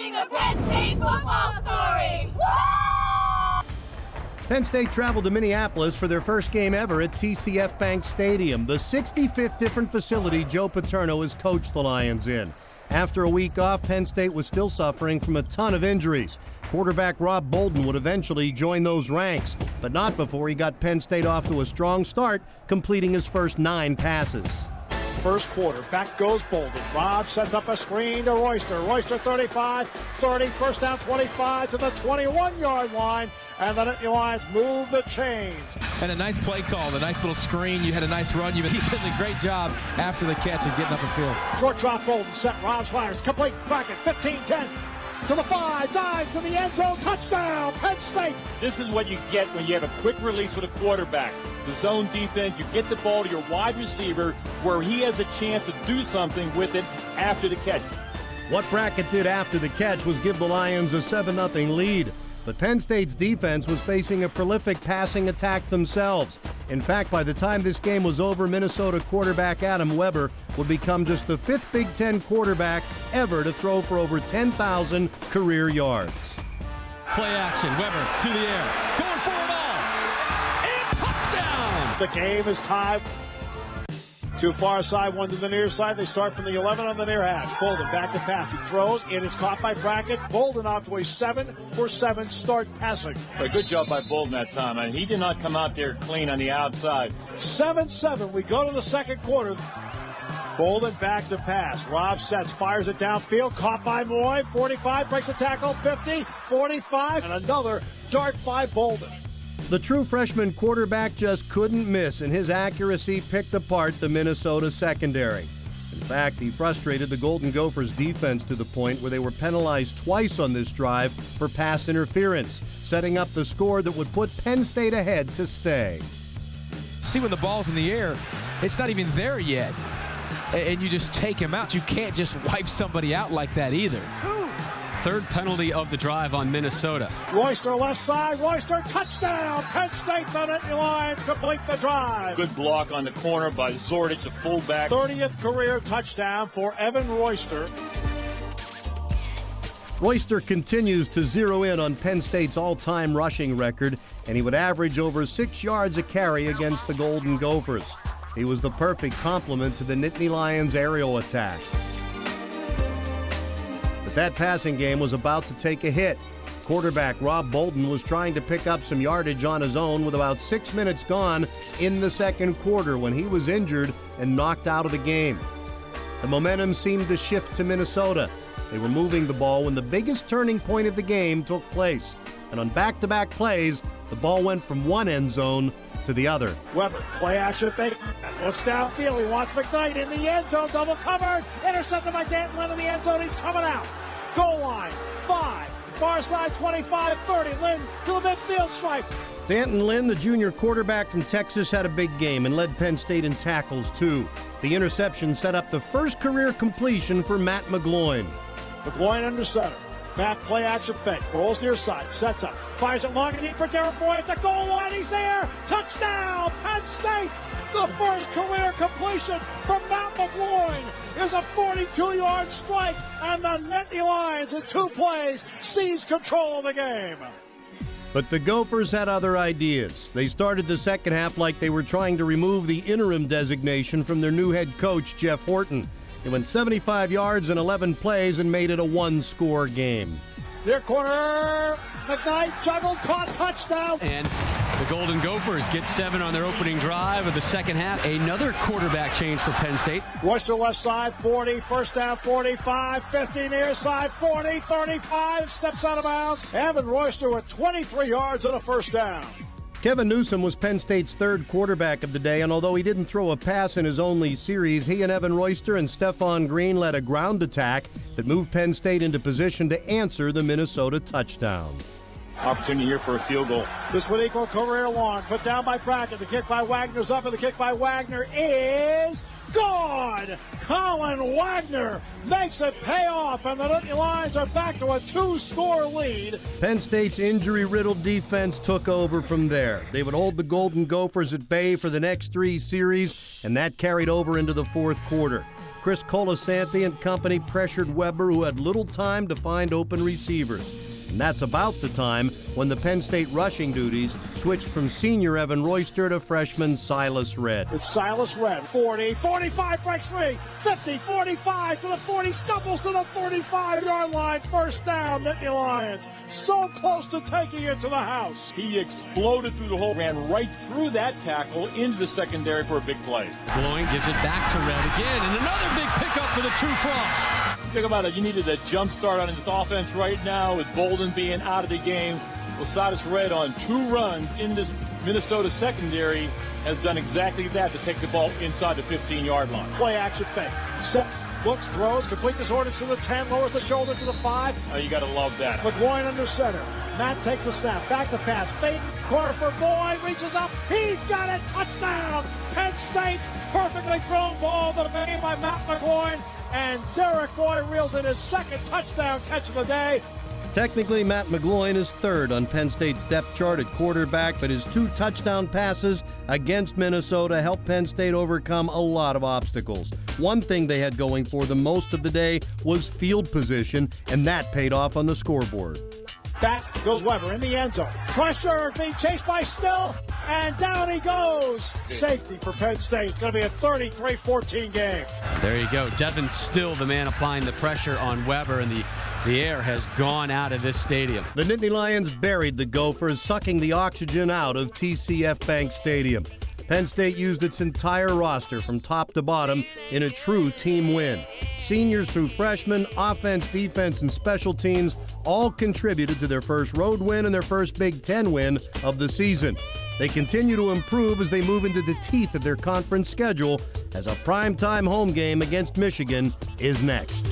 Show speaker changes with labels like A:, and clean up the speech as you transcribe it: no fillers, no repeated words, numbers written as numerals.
A: watching a Penn State football story. Woo!
B: Penn State traveled to Minneapolis for their first game ever at TCF Bank Stadium, the 65th different facility Joe Paterno has coached the Lions in. After a week off, Penn State was still suffering from a ton of injuries. Quarterback Rob Bolden would eventually join those ranks, but not before he got Penn State off to a strong start, completing his first 9 passes.
C: First quarter, back goes Bolden. Rob sets up a screen to Royster. Royster 35, 30, first down 25 to the 21-yard line, and the Nittany Lions move the chains.
D: And a nice play call, the nice little screen. You had a nice run. You did a great job after the catch of getting up the field.
C: Short drop Bolden set. Rob fires, complete bracket, 15-10. To the 5, dive to the end zone, touchdown, Penn State.
E: This is what you get when you have a quick release with a quarterback. The zone defense, you get the ball to your wide receiver where he has a chance to do something with it after the catch.
B: What Brackett did after the catch was give the Lions a 7-0 lead. But Penn State's defense was facing a prolific passing attack themselves. In fact, by the time this game was over, Minnesota quarterback Adam Weber would become just the 5th Big Ten quarterback ever to throw for over 10,000 career yards.
D: Play action, Weber to the air, going for it all, and touchdown!
C: The game is tied. Two far side, one to the near side. They start from the 11 on the near hash. Bolden back to pass. He throws. It is caught by Brackett. Bolden out to a 7-for-7 start passing.
E: A good job by Bolden that time. And he did not come out there clean on the outside.
C: 7-7. We go to the second quarter. Bolden back to pass. Rob sets, fires it downfield. Caught by Moy. 45, breaks a tackle. 50, 45, and another dart by Bolden.
B: The true freshman quarterback just couldn't miss, and his accuracy picked apart the Minnesota secondary. In fact, he frustrated the Golden Gophers defense to the point where they were penalized twice on this drive for pass interference, setting up the score that would put Penn State ahead to stay.
D: See, when the ball's in the air, it's not even there yet, and you just take him out. You can't just wipe somebody out like that either.
F: Third penalty of the drive on Minnesota.
C: Royster left side, Royster touchdown! Penn State, the Nittany Lions complete the drive.
E: Good block on the corner by Zordich, the fullback.
C: 30th career touchdown for Evan Royster.
B: Royster continues to zero in on Penn State's all-time rushing record, and he would average over 6 yards a carry against the Golden Gophers. He was the perfect complement to the Nittany Lions' aerial attack. But that passing game was about to take a hit. Quarterback Rob Bolden was trying to pick up some yardage on his own with about 6 minutes gone in the second quarter when he was injured and knocked out of the game. The momentum seemed to shift to Minnesota. They were moving the ball when the biggest turning point of the game took place. And on back-to-back plays, the ball went from one end zone to the other.
C: Weber, play action fake. Looks downfield. He wants McKnight in the end zone. Double covered. Intercepted by Danton Lynn in the end zone. He's coming out. Goal line, 5. Far side, 25, 30. Lynn to the midfield stripe.
B: Danton Lynn, the junior quarterback from Texas, had a big game and led Penn State in tackles, too. The interception set up the first career completion for Matt McGloin.
C: McGloin under center. Back play action fake. Rolls near side. Sets up. Fires it long and deep for Derek Boyd at the goal line. He's there. Touchdown, Penn State. The first career completion from Matt McGloin is a 42-yard strike, and the Nittany Lions in 2 plays seize control of the game.
B: But the Gophers had other ideas. They started the second half like they were trying to remove the interim designation from their new head coach, Jeff Horton. They went 75 yards in 11 plays and made it a 1-score game.
C: Near corner, McKnight juggled, caught, touchdown.
F: And the Golden Gophers get 7 on their opening drive of the second half. Another quarterback change for Penn State.
C: Royster left side, 40, first down, 45, 50 near side, 40, 35, steps out of bounds. Evan Royster with 23 yards and a first down.
B: Kevin Newsom was Penn State's third quarterback of the day, and although he didn't throw a pass in his only series, he and Evan Royster and Stephon Green led a ground attack that moved Penn State into position to answer the Minnesota touchdown.
E: Opportunity here for a field goal.
C: This would equal career long. Put down by Brackett. The kick by Wagner's up, and the kick by Wagner is gone. Colin Wagner makes it pay off, and the Nittany Lions are back to a 2-score lead.
B: Penn State's injury-riddled defense took over from there. They would hold the Golden Gophers at bay for the next 3 series, and that carried over into the fourth quarter. Chris Colasanti and company pressured Weber, who had little time to find open receivers. And that's about the time when the Penn State rushing duties switched from senior Evan Royster to freshman Silas Redd.
C: It's Silas Redd, 40, 45, breaks free, 50, 45 to the 40, stumbles to the 45-yard line, first down, Nittany Lions. So close to taking it to the house.
E: He exploded through the hole, ran right through that tackle into the secondary for a big play.
F: Blowing gives it back to Redd again, and another big pickup for the True Frost.
E: Think about it. You needed a jump start on this offense right now with Bolden being out of the game. Well, Silas Redd on 2 runs in this Minnesota secondary has done exactly that to take the ball inside the 15-yard line.
C: Play action fake. Sets, looks, throws, complete disorders to the 10, lowers the shoulder to the 5.
E: Oh, you got to love that.
C: McGloin under center. Matt takes the snap. Back to pass. Fade. Corner for Boyd. Reaches up. He's got it. Touchdown. Penn State. Perfectly thrown ball that made by Matt McGloin. And Derek Boyd reels in his second touchdown catch of the day.
B: Technically, Matt McGloin is third on Penn State's depth chart at quarterback, but his 2 touchdown passes against Minnesota helped Penn State overcome a lot of obstacles. One thing they had going for them most of the day was field position, and that paid off on the scoreboard.
C: Back goes Weber in the end zone. Pressure being chased by Still, and down he goes. Safety for Penn State. It's going to be a 33-14 game.
F: There you go. Devin Still, the man applying the pressure on Weber, and the air has gone out of this stadium.
B: The Nittany Lions buried the Gophers, sucking the oxygen out of TCF Bank Stadium. Penn State used its entire roster from top to bottom in a true team win. Seniors through freshmen, offense, defense, and special teams all contributed to their first road win and their first Big Ten win of the season. They continue to improve as they move into the teeth of their conference schedule as a primetime home game against Michigan is next.